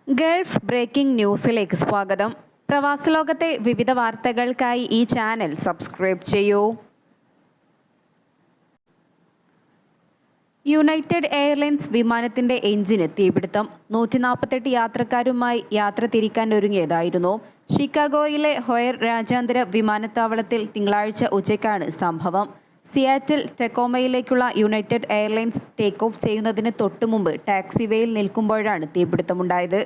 Gulf breaking ന്യൂസിലേക്ക് സ്വാഗതം. പ്രവാസലോകത്തെ വിവിധ വാർത്തകൾക്കായി ഈ ചാനൽ സബ്സ്ക്രൈബ് ചെയ്യൂ. യുണൈറ്റഡ് എയർലൈൻസ് വിമാനത്തിന്റെ എഞ്ചിന് തീപിടുത്തം. 148 യാത്രക്കാരുമായി യാത്ര തിരിക്കാൻ ഒരുങ്ങിയതായിരുന്നു. ഷിക്കാഗോയിലെ ഹൊയർ രാജ്യാന്തര വിമാനത്താവളത്തിൽ തിങ്കളാഴ്ച ഉച്ചയ്ക്കാണ് സംഭവം. സിയാറ്റിൽ ടെക്കോമയിലേക്കുള്ള യുണൈറ്റഡ് എയർലൈൻസ് ടേക്ക് ഓഫ് ചെയ്യുന്നതിന് തൊട്ടുമുമ്പ് ടാക്സിവേയിൽ നിൽക്കുമ്പോഴാണ് തീപിടുത്തമുണ്ടായത്.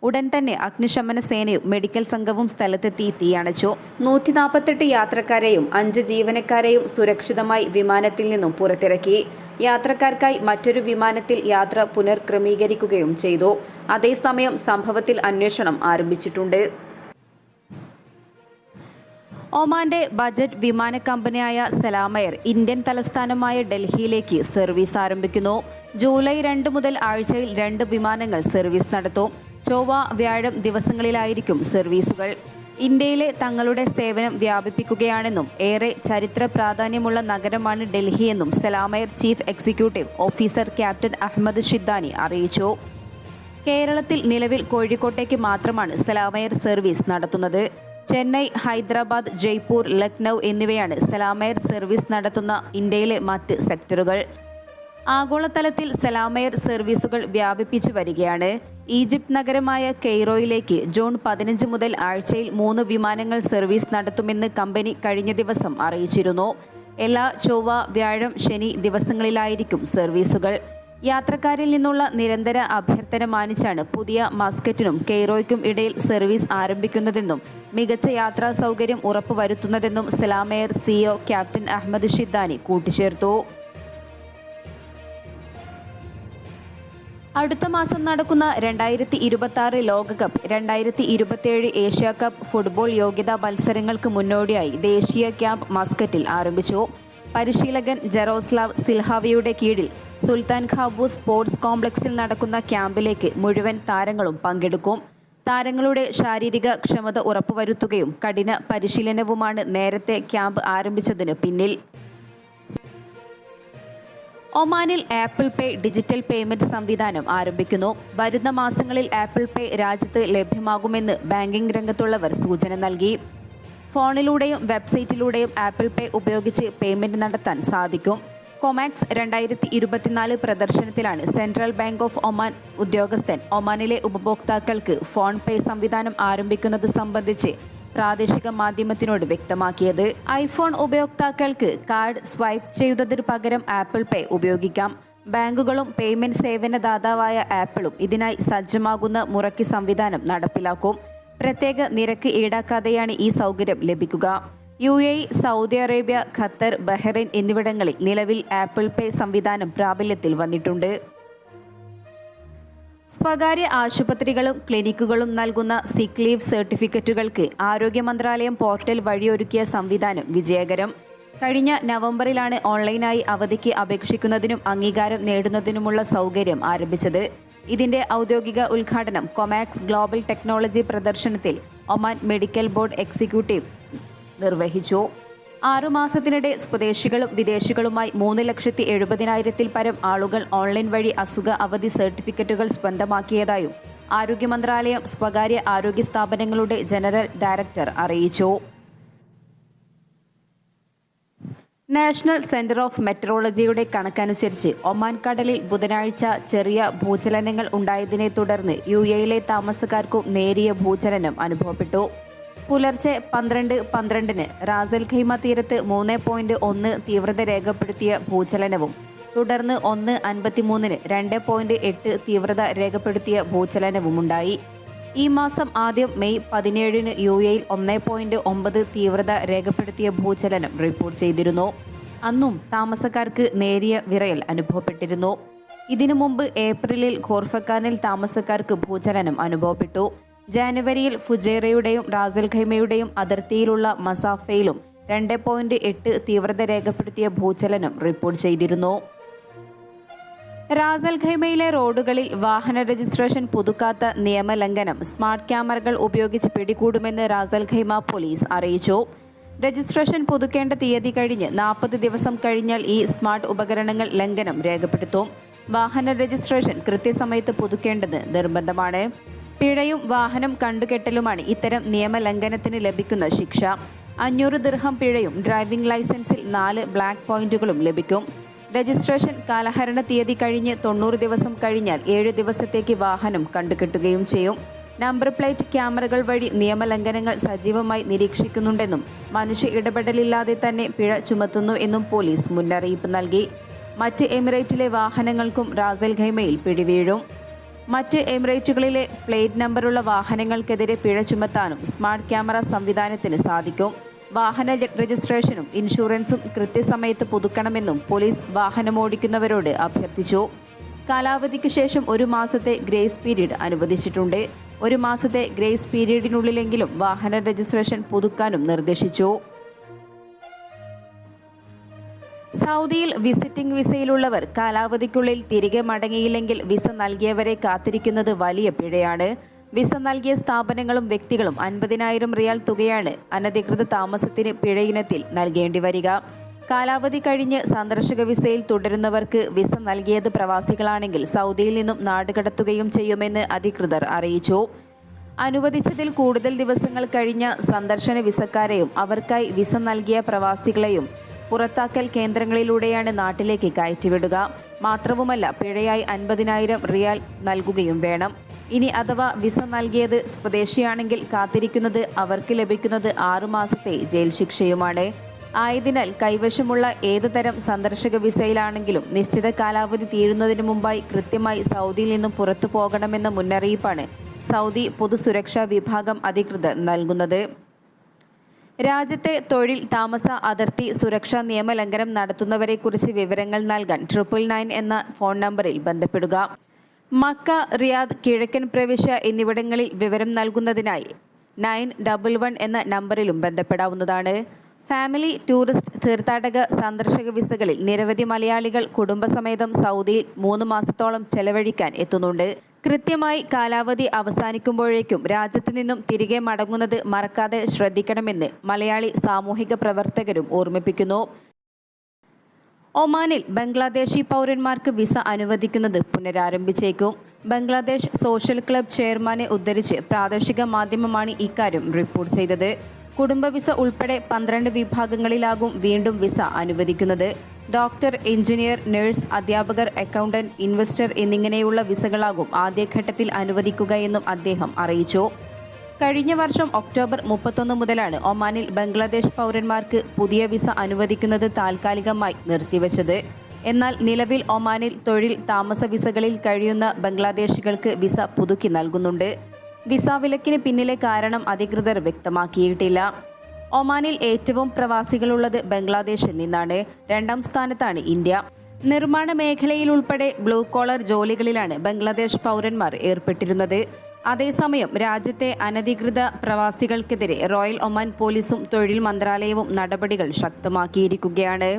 ഉടൻ തന്നെ അഗ്നിശമന സേനയും മെഡിക്കൽ സംഘവും സ്ഥലത്തെത്തി തീയണച്ചു. 148 യാത്രക്കാരെയും 5 ജീവനക്കാരെയും സുരക്ഷിതമായി വിമാനത്തിൽ നിന്നും പുറത്തിറക്കി. യാത്രക്കാർക്കായി മറ്റൊരു വിമാനത്തിൽ യാത്ര പുനർക്രമീകരിക്കുകയും ചെയ്തു. അതേസമയം സംഭവത്തിൽ അന്വേഷണം ആരംഭിച്ചിട്ടുണ്ട്. ഒമാന്റെ ബജറ്റ് വിമാന കമ്പനിയായ സലാമയർ ഇന്ത്യൻ തലസ്ഥാനമായ ഡൽഹിയിലേക്ക് സർവീസ് ആരംഭിക്കുന്നു. ജൂലൈ 2 മുതൽ ആഴ്ചയിൽ 2 വിമാനങ്ങൾ സർവീസ് നടത്തും. ചൊവ്വ, വ്യാഴം ദിവസങ്ങളിലായിരിക്കും സർവീസുകൾ. ഇന്ത്യയിലെ തങ്ങളുടെ സേവനം വ്യാപിപ്പിക്കുകയാണെന്നും ഏറെ ചരിത്ര പ്രാധാന്യമുള്ള നഗരമാണ് ഡൽഹിയെന്നും SalamAir chief executive officer captain Ahmed Shiddani അറിയിച്ചു. കേരളത്തിൽ നിലവിൽ കോഴിക്കോട്ടേക്ക് മാത്രമാണ് സലാമയർ സർവീസ് നടത്തുന്നത്. ചെന്നൈ, ഹൈദരാബാദ്, ജയ്പൂർ, ലക്നൗ എന്നിവയാണ് സലാമയർ സർവീസ് നടത്തുന്ന ഇന്ത്യയിലെ മറ്റ് സെക്ടറുകൾ. ആഗോളതലത്തിൽ സലാമയർ സർവീസുകൾ വ്യാപിപ്പിച്ചു വരികയാണ്. ഈജിപ്ത് നഗരമായ കെയ്റോയിലേക്ക് ജൂൺ 15 മുതൽ ആഴ്ചയിൽ 3 വിമാനങ്ങൾ സർവീസ് നടത്തുമെന്ന് കമ്പനി കഴിഞ്ഞ ദിവസം അറിയിച്ചിരുന്നു. എല്ലാ ചൊവ്വ, വ്യാഴം, ശനി ദിവസങ്ങളിലായിരിക്കും സർവീസുകൾ. യാത്രക്കാരിൽ നിന്നുള്ള നിരന്തര അഭ്യർത്ഥന മാനിച്ചാണ് പുതിയ മസ്കറ്റിനും കെയ്റോയ്ക്കും ഇടയിൽ സർവീസ് ആരംഭിക്കുന്നതെന്നും മികച്ച യാത്രാ സൗകര്യം ഉറപ്പുവരുത്തുന്നതെന്നും സലാമയർ സിഇഒ ക്യാപ്റ്റൻ അഹമ്മദ് ഷിദ്ദാനി കൂട്ടിച്ചേർത്തു. അടുത്ത മാസം നടക്കുന്ന 2026 ലോകകപ്പ്, 2027 ഏഷ്യ കപ്പ് ഫുട്ബോൾ യോഗ്യതാ മത്സരങ്ങൾക്ക് മുന്നോടിയായി ദേശീയ ക്യാമ്പ് മസ്കറ്റിൽ ആരംഭിച്ചു. പരിശീലകൻ ജെറോസ്ലാവ് സിൽഹാവിയുടെ കീഴിൽ സുൽത്താൻ ഖാബൂസ് സ്പോർട്സ് കോംപ്ലക്സിൽ നടക്കുന്ന ക്യാമ്പിലേക്ക് മുഴുവൻ താരങ്ങളും പങ്കെടുക്കും. താരങ്ങളുടെ ശാരീരിക ക്ഷമത ഉറപ്പുവരുത്തുകയും കഠിന പരിശീലനവുമാണ് നേരത്തെ ക്യാമ്പ് ആരംഭിച്ചതിന് പിന്നിൽ. ഒമാനിൽ ആപ്പിൾ പേ ഡിജിറ്റൽ പേയ്മെന്റ് സംവിധാനം ആരംഭിക്കുന്നു. വരുന്ന മാസങ്ങളിൽ ആപ്പിൾ പേ രാജ്യത്ത് ലഭ്യമാകുമെന്ന് ബാങ്കിംഗ് രംഗത്തുള്ളവർ സൂചന നൽകി. ഫോണിലൂടെയും വെബ്സൈറ്റിലൂടെയും ആപ്പിൾ പേ ഉപയോഗിച്ച് പേയ്മെന്റ് നടത്താൻ സാധിക്കും. കൊമാക്സ് 2024 പ്രദർശനത്തിലാണ് സെൻട്രൽ ബാങ്ക് ഓഫ് ഒമാൻ ഉദ്യോഗസ്ഥൻ ഒമാനിലെ ഉപഭോക്താക്കൾക്ക് ഫോൺ പേ സംവിധാനം ആരംഭിക്കുന്നത് സംബന്ധിച്ച് പ്രാദേശിക മാധ്യമത്തിനോട് വ്യക്തമാക്കിയത്. ഐഫോൺ ഉപയോക്താക്കൾക്ക് കാർഡ് സ്വൈപ്പ് ചെയ്യുന്നതിനു പകരം ആപ്പിൾ പേ ഉപയോഗിക്കാം. ബാങ്കുകളും പേയ്മെന്റ് സേവനദാതാവായ ആപ്പിളും ഇതിനായി സജ്ജമാകുന്ന മുറയ്ക്ക് സംവിധാനം നടപ്പിലാക്കും. പ്രത്യേക നിരക്ക് ഈടാക്കാതെയാണ് ഈ സൗകര്യം ലഭിക്കുക. UAE, Saudi Arabia, Qatar, Bahrain എന്നിവിടങ്ങളിൽ നിലവിൽ ആപ്പിൾ പേ സംവിധാനം പ്രാബല്യത്തിൽ വന്നിട്ടുണ്ട്. സ്വകാര്യ ആശുപത്രികളും ക്ലിനിക്കുകളും നൽകുന്ന സിക്ക് ലീവ് സർട്ടിഫിക്കറ്റുകൾക്ക് ആരോഗ്യ മന്ത്രാലയം പോർട്ടൽ വഴിയൊരുക്കിയ സംവിധാനം വിജയകരം. കഴിഞ്ഞ നവംബറിലാണ് ഓൺലൈനായി അവധിക്ക് അപേക്ഷിക്കുന്നതിനും അംഗീകാരം നേടുന്നതിനുമുള്ള സൗകര്യം ആരംഭിച്ചത്. ഇതിന്റെ ഔദ്യോഗിക ഉദ്ഘാടനം കൊമാക്സ് ഗ്ലോബൽ ടെക്നോളജി പ്രദർശനത്തിൽ ഒമാൻ മെഡിക്കൽ ബോർഡ് എക്സിക്യൂട്ടീവ് നിർവഹിച്ചു. 6 മാസത്തിനിടെ സ്വദേശികളും വിദേശികളുമായി 3,70,000-ൽ പരം ആളുകൾ ഓൺലൈൻ വഴി അസുഖ അവധി സർട്ടിഫിക്കറ്റുകൾ സ്വന്തമാക്കിയതായും ആരോഗ്യ മന്ത്രാലയം സ്വകാര്യ ആരോഗ്യ സ്ഥാപനങ്ങളുടെ ജനറൽ ഡയറക്ടർ അറിയിച്ചു. നാഷണൽ സെന്റർ ഓഫ് മെട്രോളജിയുടെ കണക്കനുസരിച്ച് ഒമാൻ കടലിൽ ബുധനാഴ്ച ചെറിയ ഭൂചലനങ്ങൾ ഉണ്ടായതിനെ തുടർന്ന് UAE താമസക്കാർക്കും നേരിയ ഭൂചലനം അനുഭവപ്പെട്ടു. പുലർച്ചെ 12:12 റാസൽ ഖൈമ തീരത്ത് 3.1 തീവ്രത രേഖപ്പെടുത്തിയ ഭൂചലനവും തുടർന്ന് 1:53 2.8 തീവ്രത രേഖപ്പെടുത്തിയ ഭൂചലനവുമുണ്ടായി. ഈ മാസം ആദ്യം മെയ് 17 UAE 1.9 തീവ്രത രേഖപ്പെടുത്തിയ ഭൂചലനം റിപ്പോർട്ട് ചെയ്തിരുന്നു. അന്നും താമസക്കാർക്ക് നേരിയ വിറയൽ അനുഭവപ്പെട്ടിരുന്നു. ഇതിനു മുമ്പ് ഏപ്രിലിൽ ഖോർഫക്കാനിൽ താമസക്കാർക്ക് ഭൂചലനം അനുഭവപ്പെട്ടു. ജാനുവരിയിൽ ഫുജൈറയുടെയും റാസൽ ഖൈമയുടെയും അതിർത്തിയിലുള്ള മസാഫയിലും 2.8 തീവ്രത രേഖപ്പെടുത്തിയ ഭൂചലനം റിപ്പോർട്ട് ചെയ്തിരുന്നു. റാസൽ ഖൈമയിലെ റോഡുകളിൽ വാഹന രജിസ്ട്രേഷൻ പുതുക്കാത്ത നിയമലംഘനം സ്മാർട്ട് ക്യാമറകൾ ഉപയോഗിച്ച് പിടികൂടുമെന്ന് റാസൽ ഖൈമ പോലീസ് അറിയിച്ചു. രജിസ്ട്രേഷൻ പുതുക്കേണ്ട തീയതി കഴിഞ്ഞ് 40 ദിവസം കഴിഞ്ഞാൽ ഈ സ്മാർട്ട് ഉപകരണങ്ങൾ ലംഘനം രേഖപ്പെടുത്തും. വാഹന രജിസ്ട്രേഷൻ കൃത്യസമയത്ത് പുതുക്കേണ്ടത് നിർബന്ധമാണ്. പിഴയും വാഹനം കണ്ടുകെട്ടലുമാണ് ഇത്തരം നിയമലംഘനത്തിന് ലഭിക്കുന്ന ശിക്ഷ. 500 ദിർഹം പിഴയും ഡ്രൈവിംഗ് ലൈസൻസിൽ 4 ബ്ലാക്ക് പോയിന്റുകളും ലഭിക്കും. രജിസ്ട്രേഷൻ കാലഹരണ തീയതി കഴിഞ്ഞ് 90 ദിവസം കഴിഞ്ഞാൽ 7 ദിവസത്തേക്ക് വാഹനം കണ്ടുകെട്ടുകയും ചെയ്യും. നമ്പർ പ്ലേറ്റ് ക്യാമറകൾ വഴി നിയമലംഘനങ്ങൾ സജീവമായി നിരീക്ഷിക്കുന്നുണ്ടെന്നും മനുഷ്യ ഇടപെടലില്ലാതെ തന്നെ പിഴ ചുമത്തുന്നു എന്നും പോലീസ് മുന്നറിയിപ്പ് നൽകി. മറ്റ് എമിറേറ്റിലെ വാഹനങ്ങൾക്കും റാസൽ ഖൈമയിൽ പിടിവീഴും. മറ്റ് എമിറേറ്റുകളിലെ പ്ലേറ്റ് നമ്പറുള്ള വാഹനങ്ങൾക്കെതിരെ പിഴ ചുമത്താനും സ്മാർട്ട് ക്യാമറ സംവിധാനത്തിന് സാധിക്കും. വാഹന രജിസ്ട്രേഷനും ഇൻഷുറൻസും കൃത്യസമയത്ത് പുതുക്കണമെന്നും പോലീസ് വാഹനമോടിക്കുന്നവരോട് അഭ്യർത്ഥിച്ചു. കാലാവധിക്ക് ശേഷം 1 മാസത്തെ ഗ്രേസ് പീരീഡ് അനുവദിച്ചിട്ടുണ്ട്. 1 മാസത്തെ ഗ്രേസ് പീരീഡിനുള്ളിലെങ്കിലും വാഹന രജിസ്ട്രേഷൻ പുതുക്കാനും നിർദ്ദേശിച്ചു. സൗദിയിൽ വിസിറ്റിംഗ് വിസയിലുള്ളവർ കാലാവധിക്കുള്ളിൽ തിരികെ മടങ്ങിയില്ലെങ്കിൽ വിസ നൽകിയവരെ കാത്തിരിക്കുന്നത് വലിയ പിഴയാണ്. വിസ നൽകിയ സ്ഥാപനങ്ങളും വ്യക്തികളും 50,000 റിയാൽ തുകയാണ് അനധികൃത താമസത്തിന് പിഴ ഇനത്തിൽ നൽകേണ്ടി വരിക. കാലാവധി കഴിഞ്ഞ് സന്ദർശക വിസയിൽ തുടരുന്നവർക്ക് വിസ നൽകിയത് പ്രവാസികളാണെങ്കിൽ സൗദിയിൽ നിന്നും നാടുകടത്തുകയും ചെയ്യുമെന്ന് അധികൃതർ അറിയിച്ചു. അനുവദിച്ചതിൽ കൂടുതൽ ദിവസങ്ങൾ കഴിഞ്ഞ സന്ദർശന വിസക്കാരെയും അവർക്കായി വിസ നൽകിയ പ്രവാസികളെയും പുറത്താക്കൽ കേന്ദ്രങ്ങളിലൂടെയാണ് നാട്ടിലേക്ക് കയറ്റിവിടുക. മാത്രവുമല്ല, പിഴയായി 50,000 റിയാൽ നൽകുകയും വേണം. ഇനി അഥവാ വിസ നൽകിയത് സ്വദേശിയാണെങ്കിൽ കാത്തിരിക്കുന്നത് അവർക്ക് ലഭിക്കുന്നത് 6 മാസത്തെ ജയിൽ ശിക്ഷയുമാണ്. ആയതിനാൽ കൈവശമുള്ള ഏതുതരം സന്ദർശക വിസയിലാണെങ്കിലും നിശ്ചിത കാലാവധി തീരുന്നതിന് മുമ്പായി കൃത്യമായി സൗദിയിൽ നിന്നും പുറത്തു പോകണമെന്ന മുന്നറിയിപ്പാണ് സൗദി പൊതുസുരക്ഷാ വിഭാഗം അധികൃതർ നൽകുന്നത്. രാജ്യത്തെ തൊഴിൽ, താമസ, അതിർത്തി സുരക്ഷാ നിയമലംഘനം നടത്തുന്നവരെക്കുറിച്ച് വിവരങ്ങൾ നൽകാൻ 999 എന്ന ഫോൺ നമ്പറിൽ ബന്ധപ്പെടുക. മക്ക, റിയാദ്, കിഴക്കൻ പ്രവിശ്യ എന്നിവിടങ്ങളിൽ വിവരം നൽകുന്നതിനായി 911 എന്ന നമ്പറിലും ബന്ധപ്പെടാവുന്നതാണ്. ഫാമിലി, ടൂറിസ്റ്റ്, തീർത്ഥാടക, സന്ദർശക വിസകളിൽ നിരവധി മലയാളികൾ കുടുംബസമേതം സൗദിയിൽ 3 മാസത്തോളം ചെലവഴിക്കാൻ എത്തുന്നുണ്ട്. കൃത്യമായി കാലാവധി അവസാനിക്കുമ്പോഴേക്കും രാജ്യത്തു നിന്നും തിരികെ മടങ്ങുന്നത് മറക്കാതെ ശ്രദ്ധിക്കണമെന്ന് മലയാളി സാമൂഹിക പ്രവർത്തകരും ഓർമ്മിപ്പിക്കുന്നു. ഒമാനിൽ ബംഗ്ലാദേശി പൗരന്മാർക്ക് വിസ അനുവദിക്കുന്നത് പുനരാരംഭിച്ചേക്കും. ബംഗ്ലാദേശ് സോഷ്യൽ ക്ലബ് ചെയർമാനെ ഉദ്ധരിച്ച് പ്രാദേശിക മാധ്യമമാണ് ഇക്കാര്യം റിപ്പോർട്ട് ചെയ്തത്. കുടുംബ വിസ ഉൾപ്പെടെ 12 വിഭാഗങ്ങളിലാകും വീണ്ടും വിസ അനുവദിക്കുന്നത്. ഡോക്ടർ, എഞ്ചിനീയർ, നഴ്സ്, അധ്യാപകർ, അക്കൗണ്ടന്റ്, ഇൻവെസ്റ്റർ എന്നിങ്ങനെയുള്ള വിസകളാകും ആദ്യഘട്ടത്തിൽ അനുവദിക്കുകയെന്നും അദ്ദേഹം അറിയിച്ചു. കഴിഞ്ഞ വർഷം ഒക്ടോബർ 31 മുതലാണ് ഒമാനിൽ ബംഗ്ലാദേശ് പൗരന്മാർക്ക് പുതിയ വിസ അനുവദിക്കുന്നത് താൽക്കാലികമായി നിർത്തിവച്ചത്. എന്നാൽ നിലവിൽ ഒമാനിൽ തൊഴിൽ, താമസ വിസകളിൽ കഴിയുന്ന ബംഗ്ലാദേശികൾക്ക് വിസ പുതുക്കി നൽകുന്നുണ്ട്. വിസ വിലക്കിന് പിന്നിലെ കാരണം അധികൃതർ വ്യക്തമാക്കിയിട്ടില്ല. ഒമാനിൽ ഏറ്റവും പ്രവാസികളുള്ളത് ബംഗ്ലാദേശിൽ നിന്നാണ്. 2ാം സ്ഥാനത്താണ് ഇന്ത്യ. നിർമ്മാണ മേഖലയിലുൾപ്പെടെ ബ്ലൂ കോളർ ജോലികളിലാണ് ബംഗ്ലാദേശ് പൗരന്മാർ ഏർപ്പെട്ടിരുന്നത്. അതേസമയം രാജ്യത്തെ അനധികൃത പ്രവാസികൾക്കെതിരെ റോയൽ ഒമാൻ പോലീസും തൊഴിൽ മന്ത്രാലയവും നടപടികൾ ശക്തമാക്കിയിരിക്കുകയാണ്.